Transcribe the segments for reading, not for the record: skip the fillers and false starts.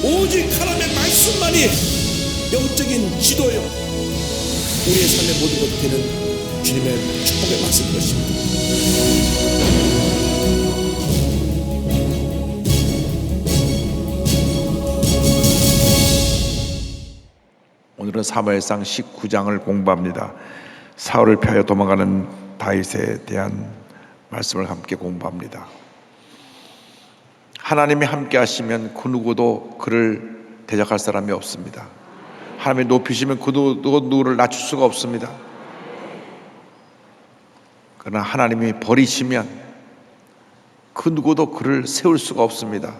오직 하나님의 말씀만이 영적인 지도요, 우리의 삶의 모든 것이 되는 주님의 축복의 말씀인 것입니다. 오늘은 사무엘상 19장을 공부합니다. 사울을 피하여 도망가는 다윗에 대한 말씀을 함께 공부합니다. 하나님이 함께 하시면 그 누구도 그를 대적할 사람이 없습니다. 하나님이 높이시면 그 누구를 낮출 수가 없습니다. 그러나 하나님이 버리시면 그 누구도 그를 세울 수가 없습니다.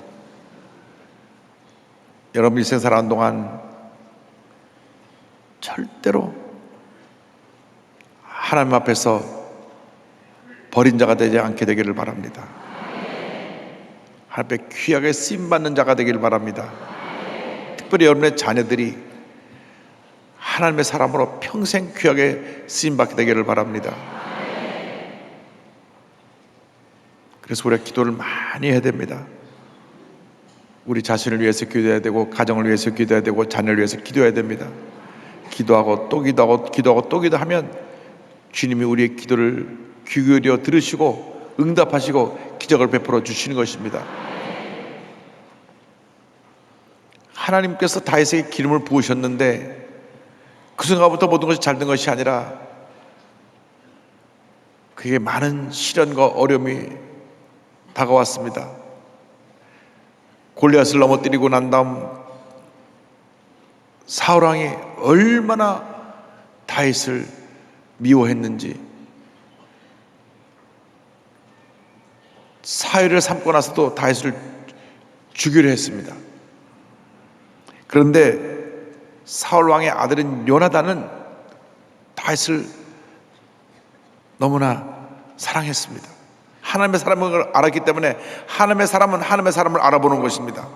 여러분 인생 살아가는 동안 절대로 하나님 앞에서 버린 자가 되지 않게 되기를 바랍니다. 하나님 앞에 귀하게 쓰임받는 자가 되기를 바랍니다. 특별히 여러분의 자녀들이 하나님의 사람으로 평생 귀하게 쓰임받게 되기를 바랍니다. 그래서 우리가 기도를 많이 해야 됩니다. 우리 자신을 위해서 기도해야 되고, 가정을 위해서 기도해야 되고, 자녀를 위해서 기도해야 됩니다. 기도하고 또 기도하고 기도하고 또 기도하면 주님이 우리의 기도를 귀 기울여 들으시고 응답하시고 기적을 베풀어 주시는 것입니다. 하나님께서 다윗에게 기름을 부으셨는데 그 순간부터 모든 것이 잘 된 것이 아니라 그에게 많은 시련과 어려움이 다가왔습니다. 골리앗을 넘어뜨리고 난 다음 사울 왕이 얼마나 다윗을 미워했는지, 사흘을 삼고 나서도 다윗을 죽이려 했습니다. 그런데 사울 왕의 아들인 요나단은 다윗을 너무나 사랑했습니다. 하나님의 사람을 알았기 때문에 하나님의 사람은 하나님의 사람을 알아보는 것입니다.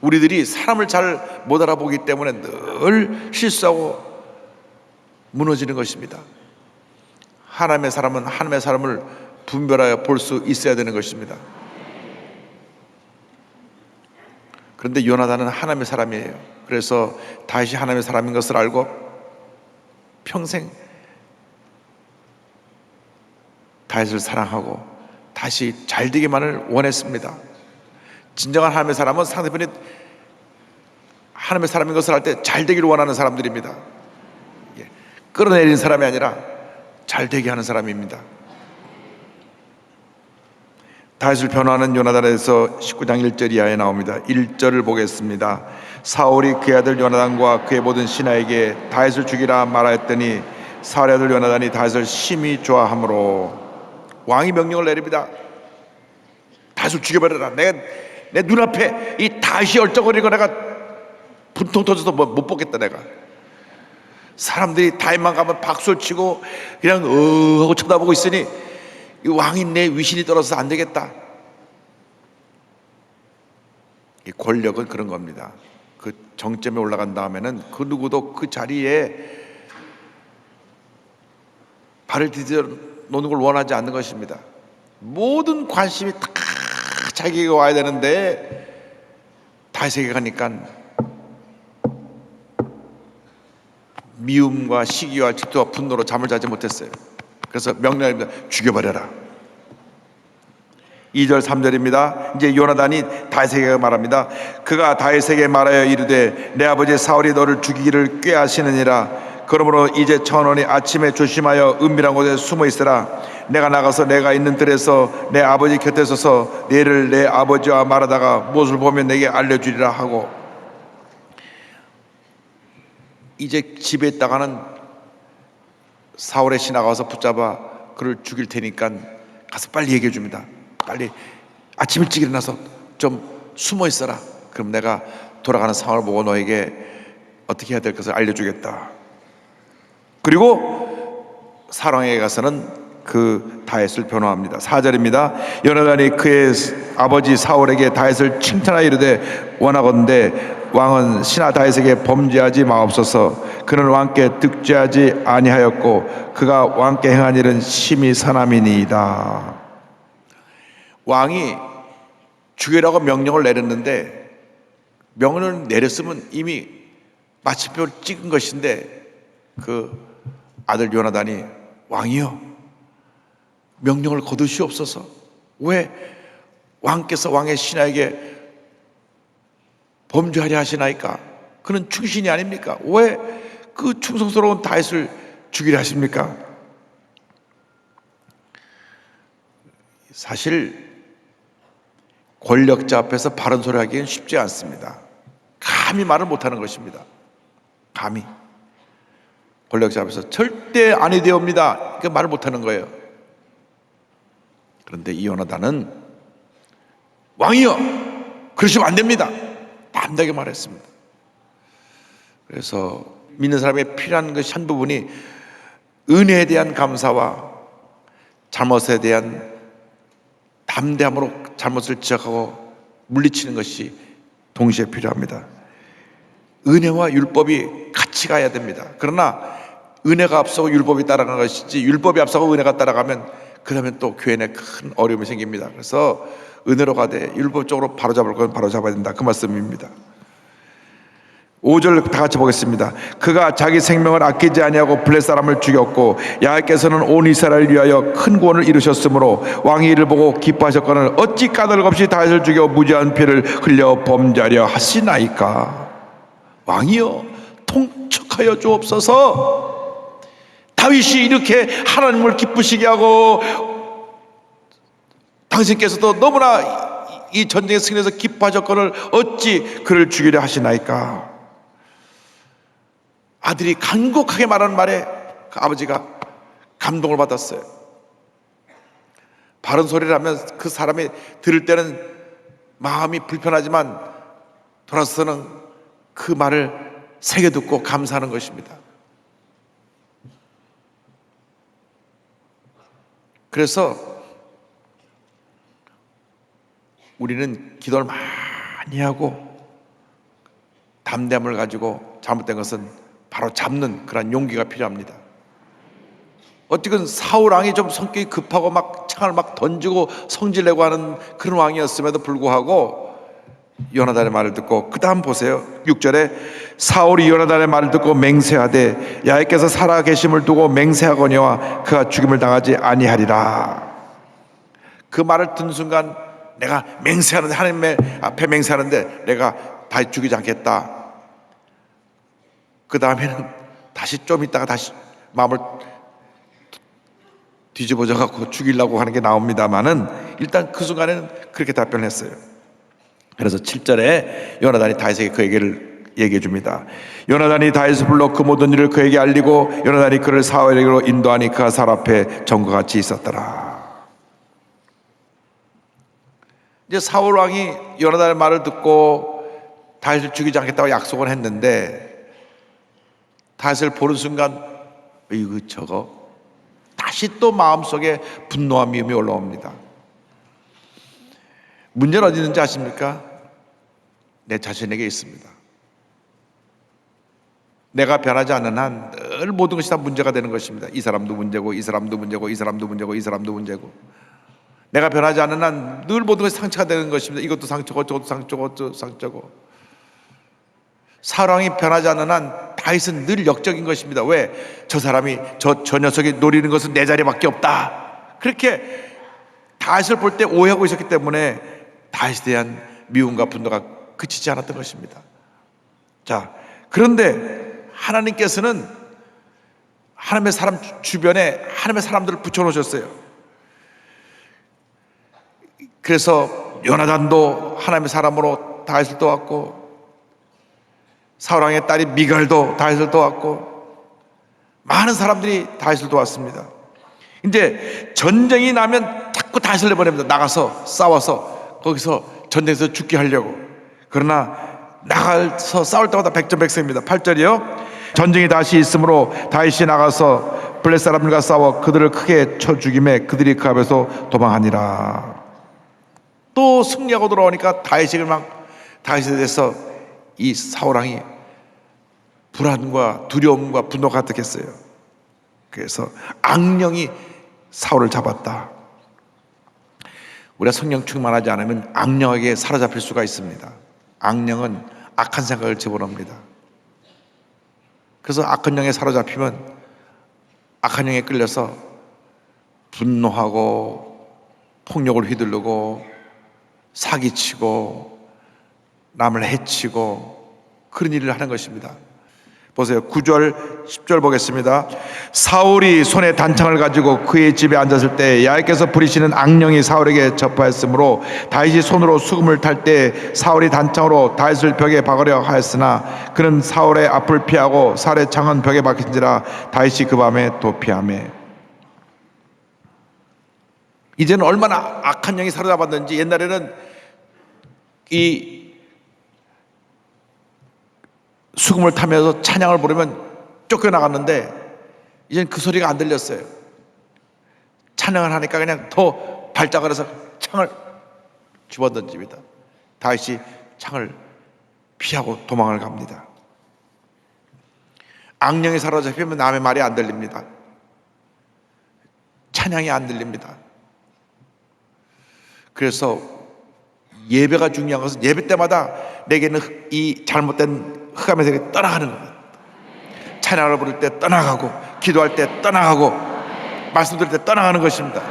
우리들이 사람을 잘 못 알아보기 때문에 늘 실수하고 무너지는 것입니다. 하나님의 사람은 하나님의 사람을 분별하여 볼 수 있어야 되는 것입니다. 그런데 요나단은 하나님의 사람이에요. 그래서 다윗이 하나님의 사람인 것을 알고 평생 다윗을 사랑하고 다시 잘 되기만을 원했습니다. 진정한 하나님의 사람은 상대편이 하나님의 사람인 것을 알 때 잘 되기를 원하는 사람들입니다. 끌어내리는 사람이 아니라 잘 되게 하는 사람입니다. 다윗을 변호하는 요나단에서 19장 1절 이하에 나옵니다. 1절을 보겠습니다. 사울이 그의 아들 요나단과 그의 모든 신하에게 다윗을 죽이라 말하였더니 사울의 아들 요나단이 다윗을 심히 좋아하므로 왕이 명령을 내립니다. 다윗을 죽여버려라. 내 눈앞에 이 다윗이 얼쩡거리고 내가 분통 터져서 못 보겠다. 내가 사람들이 다윗만 가면 박수를 치고 그냥 하고 쳐다보고 있으니 이 왕이 내 위신이 떨어져서 안 되겠다. 이 권력은 그런 겁니다. 그 정점에 올라간 다음에는 그 누구도 그 자리에 발을 디뎌 놓는 걸 원하지 않는 것입니다. 모든 관심이 다 자기가 와야 되는데 다윗에게 가니까 미움과 시기와 질투와 분노로 잠을 자지 못했어요. 그래서 명령합니다. 죽여버려라. 2절 3절입니다. 이제 요나단이 다윗에게 말합니다. 그가 다윗에게 말하여 이르되 내 아버지 사울이 너를 죽이기를 꾀하시느니라. 그러므로 이제 천원이 아침에 조심하여 은밀한 곳에 숨어 있으라. 내가 나가서 내가 있는 들에서 내 아버지 곁에 서서 내를 내 아버지와 말하다가 무엇을 보면 내게 알려주리라 하고, 이제 집에 있다가는 사울의 신하가 와서 붙잡아 그를 죽일 테니까 가서 빨리 얘기해 줍니다. 빨리 아침 일찍 일어나서 좀 숨어 있어라. 그럼 내가 돌아가는 상황을 보고 너에게 어떻게 해야 될 것을 알려주겠다. 그리고 사랑에게 가서는 그 다윗을 변호합니다. 4절입니다. 요나단이 그의 아버지 사울에게 다윗을 칭찬하여 이르되 원하건대 왕은 신하 다윗에게 범죄하지 마옵소서. 그는 왕께 득죄하지 아니하였고 그가 왕께 행한 일은 심히 선함이니이다. 왕이 죽이라고 명령을 내렸는데 명령을 내렸으면 이미 마침표를 찍은 것인데 그 아들 요나단이 왕이여 명령을 거두시옵소서. 왜 왕께서 왕의 신하에게 범죄하려 하시나이까? 그는 충신이 아닙니까? 왜 그 충성스러운 다윗을 죽이려 하십니까? 사실 권력자 앞에서 바른 소리 하기는 쉽지 않습니다. 감히 말을 못하는 것입니다. 감히 권력자 앞에서 절대 아니 되옵니다. 그 말을 못하는 거예요. 그런데 이 요나단은 왕이여 그러시면 안 됩니다. 담대하게 말했습니다. 그래서 믿는 사람에게 필요한 것이 한 부분이 은혜에 대한 감사와 잘못에 대한 담대함으로 잘못을 지적하고 물리치는 것이 동시에 필요합니다. 은혜와 율법이 같이 가야 됩니다. 그러나 은혜가 앞서고 율법이 따라가는 것이지 율법이 앞서고 은혜가 따라가면 그 다음에 또 교회 내 큰 어려움이 생깁니다. 그래서 은혜로 가되 율법적으로 바로잡을 건 바로잡아야 된다, 그 말씀입니다. 5절 다 같이 보겠습니다. 그가 자기 생명을 아끼지 아니하고 블레 사람을 죽였고 야훼께서는 온 이스라엘을 위하여 큰 구원을 이루셨으므로 왕이 이를 보고 기뻐하셨거늘 어찌 까닭 없이 다윗을 죽여 무죄한 피를 흘려 범죄하려 하시나이까? 왕이여 통촉하여 주옵소서. 다윗이 이렇게 하나님을 기쁘시게 하고 당신께서도 너무나 이 전쟁의 승리에서 기뻐하셨거늘 어찌 그를 죽이려 하시나이까? 아들이 간곡하게 말하는 말에 그 아버지가 감동을 받았어요. 바른 소리를 하면 그 사람이 들을 때는 마음이 불편하지만 돌아서는 그 말을 새겨 듣고 감사하는 것입니다. 그래서 우리는 기도를 많이 하고 담대함을 가지고 잘못된 것은 바로 잡는 그런 용기가 필요합니다. 어쨌든 사울 왕이 좀 성격이 급하고 막 창을 막 던지고 성질내고 하는 그런 왕이었음에도 불구하고 요나단의 말을 듣고, 그 다음 보세요. 6절에 사울이 요나단의 말을 듣고 맹세하되 야훼께서 살아 계심을 두고 맹세하거니와 그가 죽임을 당하지 아니하리라. 그 말을 듣는 순간 내가 맹세하는데, 하나님의 앞에 맹세하는데 내가 다시 죽이지 않겠다. 그 다음에는 다시 좀 있다가 다시 마음을 뒤집어져 갖고 죽이려고 하는 게 나옵니다만은 일단 그 순간에는 그렇게 답변을 했어요. 그래서 7절에 요나단이 다윗에게 그 얘기를 얘기해 줍니다. 요나단이 다윗을 불러 그 모든 일을 그에게 알리고 요나단이 그를 사울에게로 인도하니 그가 사울 앞에 전과 같이 있었더라. 이제 사울 왕이 요나단의 말을 듣고 다윗을 죽이지 않겠다고 약속을 했는데 다윗을 보는 순간 이거 저거 다시 또 마음속에 분노와 미움이 올라옵니다. 문제는 어디 있는지 아십니까? 내 자신에게 있습니다. 내가 변하지 않는 한 늘 모든 것이 다 문제가 되는 것입니다. 이 사람도 문제고 이 사람도 문제고 이 사람도 문제고 이 사람도 문제고, 내가 변하지 않는 한 늘 모든 것이 상처가 되는 것입니다. 이것도 상처고 저것도 상처고 저것도 상처고. 사랑이 변하지 않는 한 다윗은 늘 역적인 것입니다. 왜? 저 사람이 저 녀석이 노리는 것은 내 자리밖에 없다. 그렇게 다윗을 볼 때 오해하고 있었기 때문에 다윗에 대한 미움과 분노가 그치지 않았던 것입니다. 자, 그런데 하나님께서는 하나님의 사람 주변에 하나님의 사람들을 붙여놓으셨어요. 그래서 요나단도 하나님의 사람으로 다윗을 도왔고, 사울 왕의 딸이 미갈도 다윗을 도왔고, 많은 사람들이 다윗을 도왔습니다. 이제 전쟁이 나면 자꾸 다윗을 내보냅니다. 나가서 싸워서 거기서 전쟁에서 죽게 하려고. 그러나 나가서 싸울 때마다 백전백승입니다. 8절이요. 전쟁이 다시 있으므로 다윗이 나가서 블레 사람들과 싸워 그들을 크게 쳐 죽임에 그들이 그 앞에서 도망하니라. 또 승리하고 돌아오니까 다윗에 대해서 이 사울 왕이 불안과 두려움과 분노가 가득했어요. 그래서 악령이 사울을 잡았다. 우리가 성령 충만하지 않으면 악령에게 사로잡힐 수가 있습니다. 악령은 악한 생각을 집어넣습니다. 그래서 악한 영에 사로잡히면 악한 영에 끌려서 분노하고 폭력을 휘두르고 사기치고 남을 해치고 그런 일을 하는 것입니다. 보세요. 9절 10절 보겠습니다. 사울이 손에 단창을 가지고 그의 집에 앉았을 때 야훼께서 부리시는 악령이 사울에게 접하였으므로 다윗이 손으로 수금을 탈 때 사울이 단창으로 다윗을 벽에 박으려 하였으나 그는 사울의 앞을 피하고 사울의 창은 벽에 박힌지라 다윗이 그 밤에 도피하매. 이제는 얼마나 악한 영이 사로잡았는지, 옛날에는 이 수금을 타면서 찬양을 부르면 쫓겨나갔는데 이제는 그 소리가 안 들렸어요. 찬양을 하니까 그냥 더 발작을 해서 창을 집어던집니다. 다윗이 창을 피하고 도망을 갑니다. 악령이 사로잡히면 남의 말이 안 들립니다. 찬양이 안 들립니다. 그래서 예배가 중요한 것은 예배 때마다 내게는 이 잘못된 흑암의 떠나가는 겁니다. 찬양을 부를 때 떠나가고, 기도할 때 떠나가고, 말씀 들을 때 떠나가는 것입니다.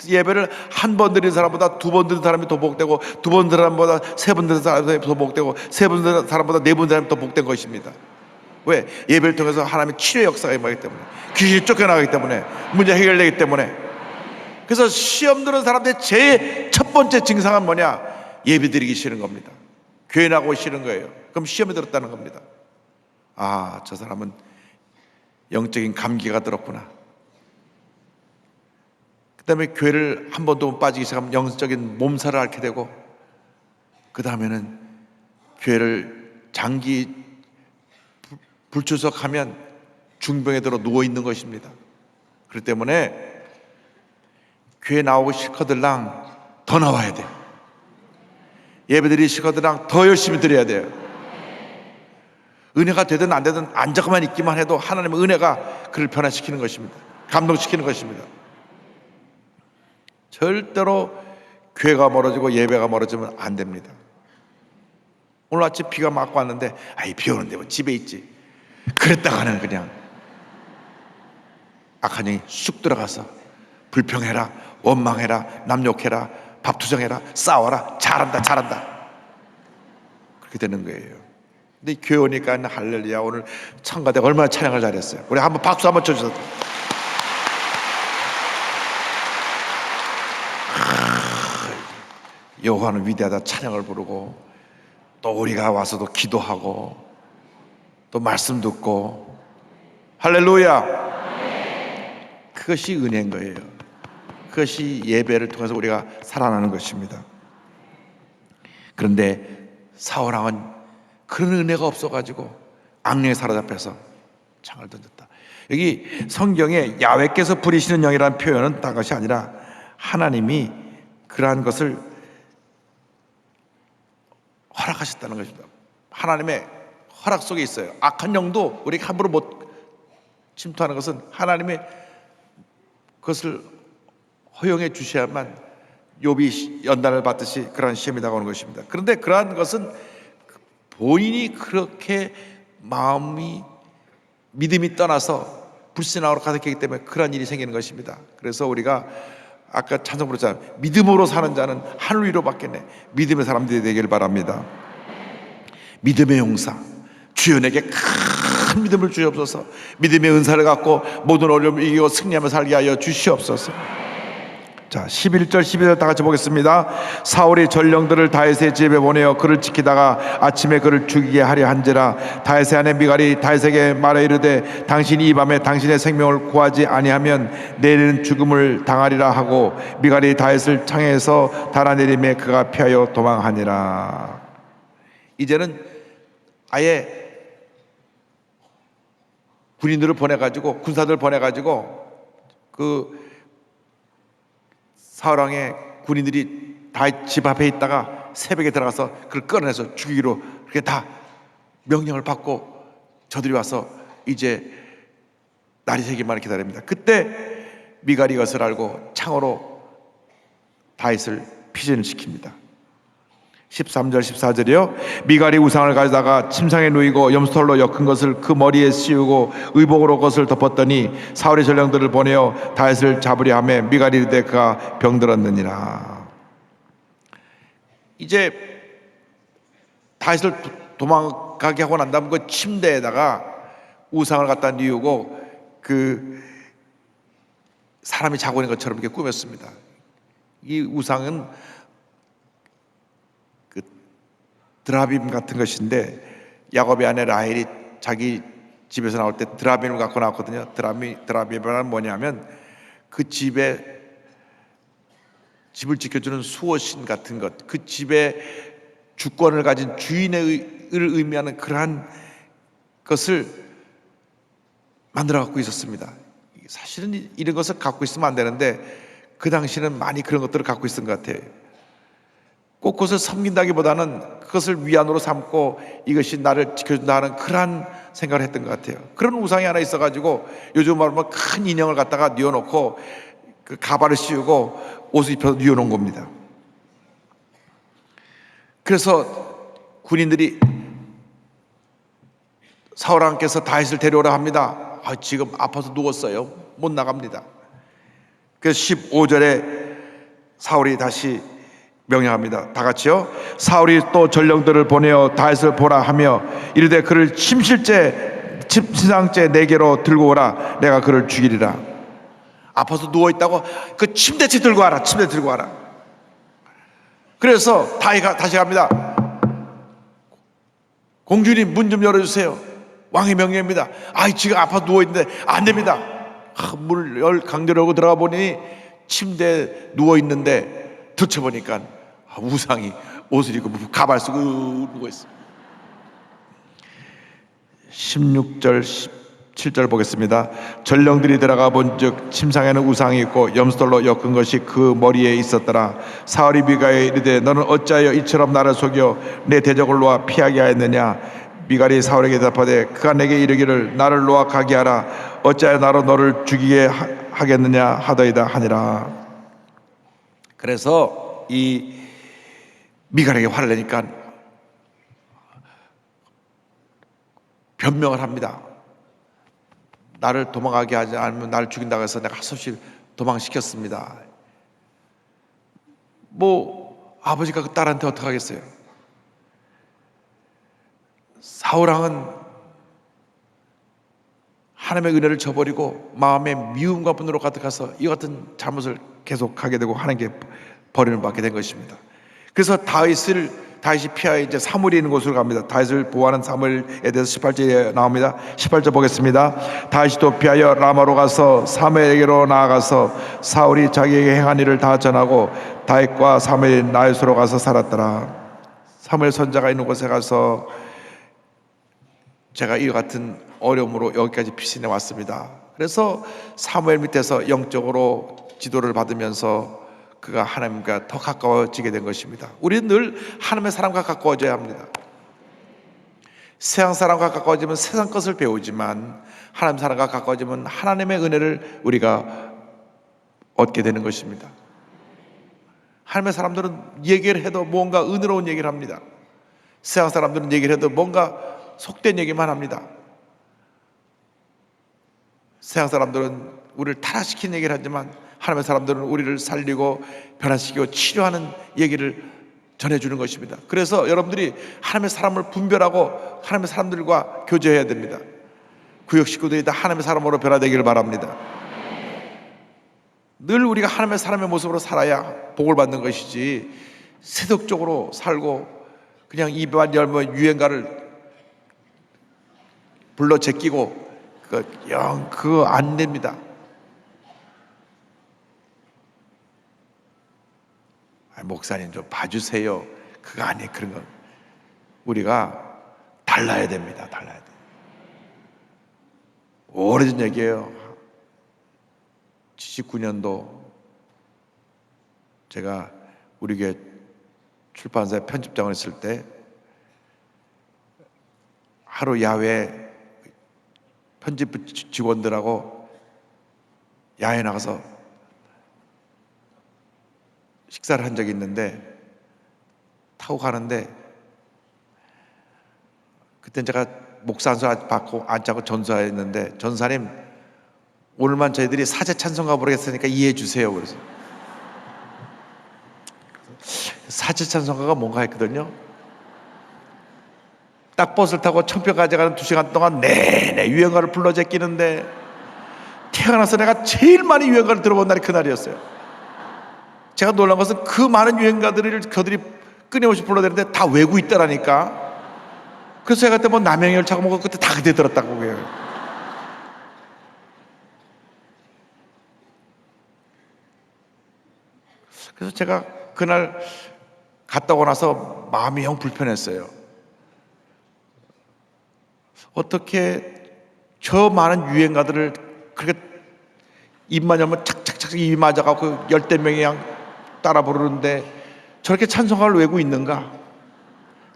예배를 한 번 드리는 사람보다 두 번 드리는 사람이 더 복되고, 두 번 드리는 사람보다 세 번 드리는 사람이 더 복되고, 세 번 드리는 사람보다 네 번 드리는 사람이 더 복된 것입니다. 왜? 예배를 통해서 하나님의 치료의 역사가 임하기 때문에, 귀신이 쫓겨나가기 때문에, 문제 해결되기 때문에. 그래서 시험 드는 사람들의 제일 첫 번째 증상은 뭐냐? 예배 드리기 싫은 겁니다. 교회 나가고 싫은 거예요. 그럼 시험에 들었다는 겁니다. 아, 저 사람은 영적인 감기가 들었구나. 그 다음에 교회를 한 번도 못 빠지기 시작하면 영적인 몸살을 앓게 되고, 그 다음에는 교회를 장기 불출석하면 중병에 들어 누워있는 것입니다. 그렇기 때문에 교회 나오고 싫거들랑 더 나와야 돼요. 예배드리기 싫거들랑 더 열심히 드려야 돼요. 은혜가 되든 안 되든 앉아만 있기만 해도 하나님의 은혜가 그를 변화시키는 것입니다. 감동시키는 것입니다. 절대로 교회가 멀어지고 예배가 멀어지면 안 됩니다. 오늘 아침 비가 막 왔는데, 아이, 비 오는데 뭐 집에 있지. 그랬다가는 그냥 악한 영이 쑥 들어가서 불평해라, 원망해라, 남 욕해라, 밥투정해라, 싸워라, 잘한다, 잘한다. 그렇게 되는 거예요. 근데 교회 오니까 할렐루야, 오늘 청가대가 얼마나 찬양을 잘했어요. 우리 한번 박수 한번 쳐주세요. 여호와는 위대하다 찬양을 부르고, 또 우리가 와서도 기도하고 또 말씀 듣고, 할렐루야. 그것이 은혜인 거예요. 그것이 예배를 통해서 우리가 살아나는 것입니다. 그런데 사울왕은 그런 은혜가 없어가지고 악령에 사로잡혀서 창을 던졌다. 여기 성경에 야훼께서 부리시는 영이라는 표현은 다른 것이 아니라 하나님이 그러한 것을 허락하셨다는 것입니다. 하나님의 허락 속에 있어요. 악한 영도 우리가 함부로 못 침투하는 것은 하나님의 그것을 허용해 주셔야만 욥이 연단을 받듯이 그러한 시험이 다가오는 것입니다. 그런데 그러한 것은 본인이 그렇게 마음이 믿음이 떠나서 불신앙으로 가득했기 때문에 그러한 일이 생기는 것입니다. 그래서 우리가 아까 찬송 부르잖아요. 믿음으로 사는 자는 하늘 위로 받겠네. 믿음의 사람들이 되길 바랍니다. 믿음의 용사, 주여 내게 큰 믿음을 주시옵소서. 믿음의 은사를 갖고 모든 어려움을 이기고 승리하며 살게 하여 주시옵소서. 자, 11절 12절 다 같이 보겠습니다. 사울이 전령들을 다윗의 집에 보내어 그를 지키다가 아침에 그를 죽이게 하려 한지라. 다윗의 아내 미갈이 다윗에게 말해 이르되 당신이 이 밤에 당신의 생명을 구하지 아니하면 내일은 죽음을 당하리라 하고, 미갈이 다윗을 창에서 달아내림에 그가 피하여 도망하니라. 이제는 아예 군인들을 보내가지고, 군사들을 보내가지고 그 사울왕의 군인들이 다윗 집 앞에 있다가 새벽에 들어가서 그를 끌어내서 죽이기로 그렇게 다 명령을 받고 저들이 와서 이제 날이 새기만을 기다립니다. 그때 미갈이 이것을 알고 창으로 다윗을 피신을 시킵니다. 13절 14절이요. 미갈이 우상을 가져다가 침상에 누이고 염소털로 엮은 것을 그 머리에 씌우고 의복으로 그것을 덮었더니 사울의 전령들을 보내어 다윗을 잡으려 하매 미갈이 이르되 그가 병들었느니라. 이제 다윗을 도망가게 하고 난 다음 그 침대에다가 우상을 갖다 뉘우고 그 사람이 자고 있는 것처럼 이렇게 꾸몄습니다. 이 우상은 그 드라빔 같은 것인데 야곱의 아내 라헬이 자기 집에서 나올 때 드라빔을 갖고 나왔거든요. 드라빔은 뭐냐면 그 집에 집을 지켜주는 수호신 같은 것, 그 집의 주권을 가진 주인을 의미하는 그러한 것을 만들어 갖고 있었습니다. 사실은 이런 것을 갖고 있으면 안 되는데 그 당시는 많이 그런 것들을 갖고 있었던 것 같아요. 꼭 그것을 섬긴다기보다는 그것을 위안으로 삼고 이것이 나를 지켜준다 하는 그러한 생각을 했던 것 같아요. 그런 우상이 하나 있어가지고 요즘 말하면 큰 인형을 갖다가 뉘어놓고 그 가발을 씌우고 옷을 입혀서 뉘어놓은 겁니다. 그래서 군인들이 사울 왕께서 다윗을 데려오라 합니다. 지금 아파서 누웠어요. 못 나갑니다. 그래서 15절에 사울이 다시 명령합니다. 다 같이요. 사울이 또 전령들을 보내어 다윗을 보라 하며 이르되 그를 침상째 내게로 들고 오라. 내가 그를 죽이리라. 아파서 누워있다고 그 침대째 들고 와라. 침대 들고 와라. 그래서 다윗이 다시 갑니다. 공주님 문 좀 열어주세요. 왕의 명령입니다. 지금 아파 누워있는데 안 됩니다. 문을 강제로 들어가 보니 침대에 누워있는데 들춰보니까 우상이 옷을 입고 가발 쓰고 누워있어요. 16절 17절 보겠습니다. 전령들이 들어가 본즉 침상에는 우상이 있고 염소털로 엮은 것이 그 머리에 있었더라. 사울이 미갈에 이르되 너는 어찌하여 이처럼 나를 속여 내 대적을 놓아 피하게 하였느냐. 미갈이 사울에게 대답하되 그가 내게 이르기를 나를 놓아 가게 하라. 어찌하여 나로 너를 죽이게 하겠느냐 하더이다 하니라. 그래서 이 미갈에게 화를 내니까 변명을 합니다. 나를 도망가게 하지 않으면 나를 죽인다고 해서 내가 할 수 없이 도망시켰습니다. 아버지가 그 딸한테 어떡하겠어요? 사울왕은 하나님의 은혜를 저버리고 마음에 미움과 분노로 가득해서 이 같은 잘못을 계속하게 되고 하나님께 버림을 받게 된 것입니다. 그래서 다윗이 피하여 이제 사무엘이 있는 곳으로 갑니다. 다윗을 보호하는 사무엘에 대해서 18절에 나옵니다. 18절 보겠습니다. 다윗이 또 피하여 라마로 가서 사무엘에게로 나아가서 사울이 자기에게 행한 일을 다 전하고 다윗과 사무엘이 나윗으로 가서 살았더라. 사무엘 선자가 있는 곳에 가서 제가 이와 같은 어려움으로 여기까지 피신해 왔습니다. 그래서 사무엘 밑에서 영적으로 지도를 받으면서 그가 하나님과 더 가까워지게 된 것입니다. 우리는 늘 하나님의 사람과 가까워져야 합니다. 세상 사람과 가까워지면 세상 것을 배우지만 하나님 사람과 가까워지면 하나님의 은혜를 우리가 얻게 되는 것입니다. 하나님의 사람들은 얘기를 해도 뭔가 은혜로운 얘기를 합니다. 세상 사람들은 얘기를 해도 뭔가 속된 얘기만 합니다. 세상 사람들은 우리를 타락시키는 얘기를 하지만 하나님의 사람들은 우리를 살리고 변화시키고 치료하는 얘기를 전해주는 것입니다. 그래서 여러분들이 하나님의 사람을 분별하고 하나님의 사람들과 교제해야 됩니다. 구역 식구들이 다 하나님의 사람으로 변화되기를 바랍니다. 늘 우리가 하나님의 사람의 모습으로 살아야 복을 받는 것이지 세속적으로 살고 그냥 입만 열면 유행가를 불러 제끼고 그거 안 됩니다. 목사님 좀 봐주세요. 그거 아니에요. 그런 거 우리가 달라야 됩니다. 달라야 돼. 오래전 얘기예요. 79년도 제가 우리 교회 출판사에 편집장을 했을 때 하루 야외 편집 직원들하고 야외 나가서 식사를 한 적이 있는데 타고 가는데 그때 제가 목사 한 수 받고 앉자고 전사했는데 전사님 오늘만 저희들이 사제 찬송가 부르겠으니까 이해해 주세요. 그래서 사제 찬송가가 뭔가 했거든요. 딱 버스를 타고 청평까지 가는 2시간 동안 내내 유행가를 불러 제끼는데 태어나서 내가 제일 많이 유행가를 들어본 날이 그날이었어요. 제가 놀란 것은 그 많은 유행가들을 그들이 끊임없이 불러대는데 다 외고 있더라니까. 그래서 제가 그때 뭐 남양열차가 뭐고 그때 다 그때 들었다고 그래요. 그래서 제가 그날 갔다 오고 나서 마음이 영 불편했어요. 어떻게 저 많은 유행가들을 그렇게 입만 열면 착착착 입이 맞아갖고 열댓 명이 그냥 따라 부르는데 저렇게 찬송가를 외고 있는가?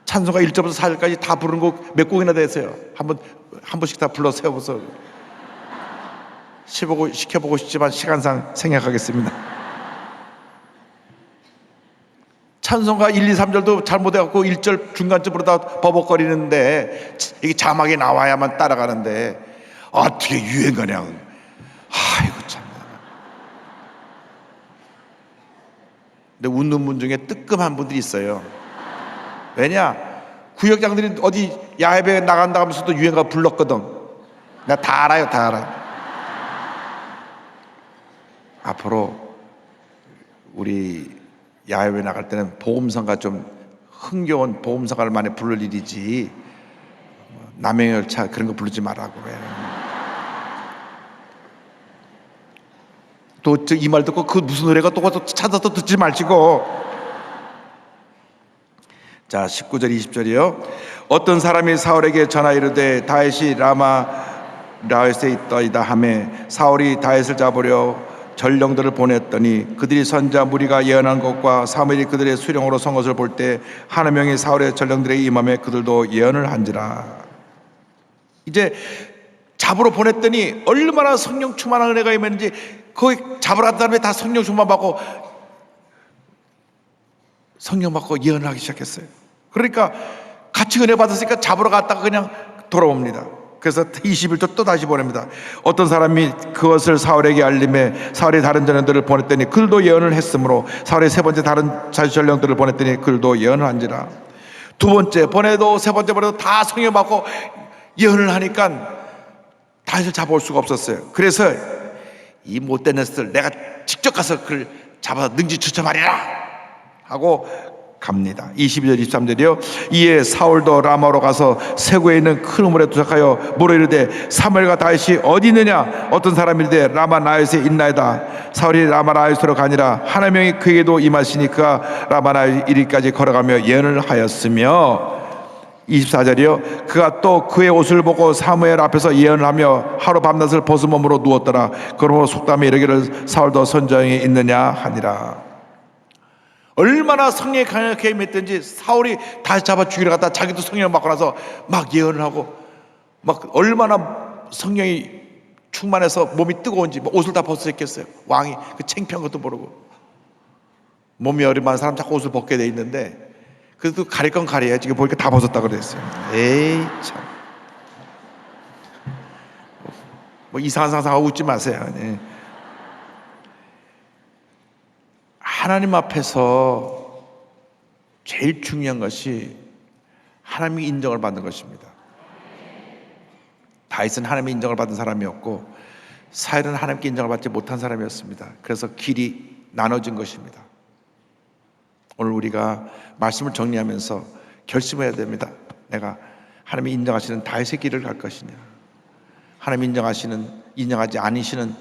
찬송가 1절부터 4절까지 다 부르는 곡 몇 곡이나 되세요? 한 번씩 다 불러 세워서 시켜보고 싶지만 시간상 생략하겠습니다. 찬송가 1, 2, 3절도 잘못해갖고 1절 중간쯤으로 다 버벅거리는데 이게 자막이 나와야만 따라가는데 어떻게 유행가냐. 아이고 참. 근데 웃는 분 중에 뜨끔한 분들이 있어요. 왜냐? 구역장들이 어디 야외에 나간다 하면서도 유행가 불렀거든. 내가 다 알아요, 다 알아요. 앞으로 우리 야외에 나갈 때는 복음성가 좀 흥겨운 복음성가를 많이 부를 일이지 남행열차 그런 거 부르지 말라고 그래요. 또 이 말 듣고 그 무슨 노래가 또 찾아서 듣지 마시고. 자 19절 20절이요. 어떤 사람이 사울에게 전하 이르되 다윗이 라마라에 있더이다 하매 사울이 다윗을 잡으려 전령들을 보냈더니 그들이 선자 무리가 예언한 것과 사무엘이 그들의 수령으로 선 것을 볼 때 하나 명이 사울의 전령들에게 임하며 그들도 예언을 한지라. 이제 잡으러 보냈더니 얼마나 성령 충만한 은혜가 임했는지 거기 잡으러 간 다음에 다 성령 충만 받고 성령 받고 예언을 하기 시작했어요. 그러니까 같이 은혜 받았으니까 잡으러 갔다가 그냥 돌아옵니다. 그래서 21절 또 다시 보냅니다. 어떤 사람이 그것을 사울에게 알림해 사울이 다른 전령들을 보냈더니 그들도 예언을 했으므로 사울이 세 번째 다른 전령들을 보냈더니 그들도 예언을 한지라. 두 번째 보내도 세 번째 보내도 다 성령 받고 예언을 하니까 다윗을 잡아올 수가 없었어요. 그래서 이 못된 녀석들 내가 직접 가서 그를 잡아서 능지처참하리라 하고 갑니다. 22절 23절이요. 이에 사울도 라마로 가서 세구에 있는 큰 우물에 도착하여 물어 이르되 사무엘과 다윗이 어디 있느냐? 어떤 사람이 이르되 라마 나윗에 있나이다. 사울이 라마 나윗으로 가니라. 하나 명이 그에게도 임하시니 그가 라마 나윗 이리까지 걸어가며 예언을 하였으며. 24절이요. 그가 또 그의 옷을 보고 사무엘 앞에서 예언을 하며 하루 밤낮을 벗은 몸으로 누웠더라. 그러므로 속담에 이르기를 사울도 선정이 있느냐 하니라. 얼마나 성령이 강하게 임했든지 사울이 다시 잡아 죽이러 갔다 자기도 성령 받고 나서 막 예언을 하고 막 얼마나 성령이 충만해서 몸이 뜨거운지 뭐 옷을 다 벗었겠어요. 왕이 그 창피한 것도 모르고 몸이 얼마나 사람 자꾸 옷을 벗게 돼 있는데 그래도 가릴 건 가려야 지금 보니까 다 벗었다 그랬어요. 에이 참. 뭐 이상한 상상하고 웃지 마세요. 네. 하나님 앞에서 제일 중요한 것이 하나님의 인정을 받는 것입니다. 다윗은 하나님의 인정을 받은 사람이었고 사울은 하나님께 인정을 받지 못한 사람이었습니다. 그래서 길이 나눠진 것입니다. 오늘 우리가 말씀을 정리하면서 결심해야 됩니다. 내가 하나님이 인정하시는 다윗의 길을 갈 것이냐, 하나님이 인정하지 않으시는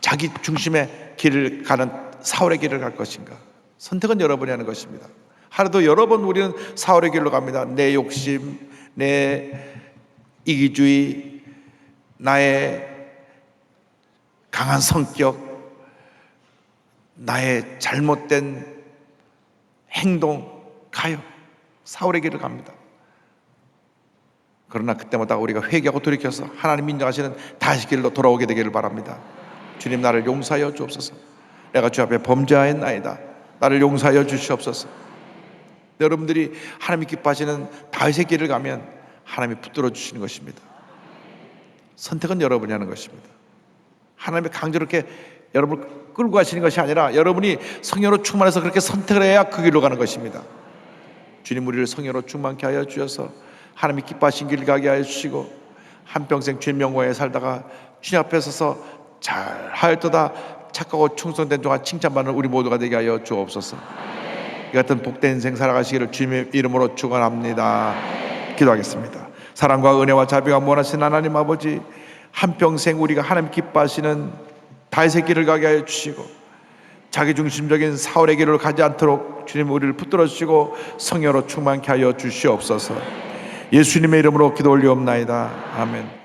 자기 중심의 길을 가는 사울의 길을 갈 것인가. 선택은 여러분이 하는 것입니다. 하루도 여러 번 우리는 사울의 길로 갑니다. 내 욕심, 내 이기주의, 나의 강한 성격, 나의 잘못된 행동 가요. 사울의 길을 갑니다. 그러나 그때마다 우리가 회개하고 돌이켜서 하나님 인정하시는 다시 길로 돌아오게 되기를 바랍니다. 주님 나를 용서하여 주옵소서. 내가 주 앞에 범죄하였나이다. 나를 용서하여 주시옵소서. 여러분들이 하나님이 기뻐하시는 다윗의 길을 가면 하나님이 붙들어 주시는 것입니다. 선택은 여러분이 하는 것입니다. 하나님이 강제로 이렇게 여러분을 끌고 가시는 것이 아니라 여러분이 성령으로 충만해서 그렇게 선택을 해야 그 길로 가는 것입니다. 주님 우리를 성령으로 충만케 하여 주셔서 하나님이 기뻐하신 길 가게 하여 주시고 한평생 주님 영광에 살다가 주님 앞에 서서 잘 하였도다 착하고 충성된 종아 칭찬받는 우리 모두가 되게 하여 주옵소서. 이 같은 복된 인생 살아가시기를 주님의 이름으로 축원합니다. 기도하겠습니다. 사랑과 은혜와 자비가 무한하신 하나님 아버지, 한평생 우리가 하나님 기뻐하시는 다윗의 길을 가게 하여 주시고 자기중심적인 사울의 길을 가지 않도록 주님 우리를 붙들어 주시고 성령으로 충만케 하여 주시옵소서. 예수님의 이름으로 기도 올리옵나이다. 아멘.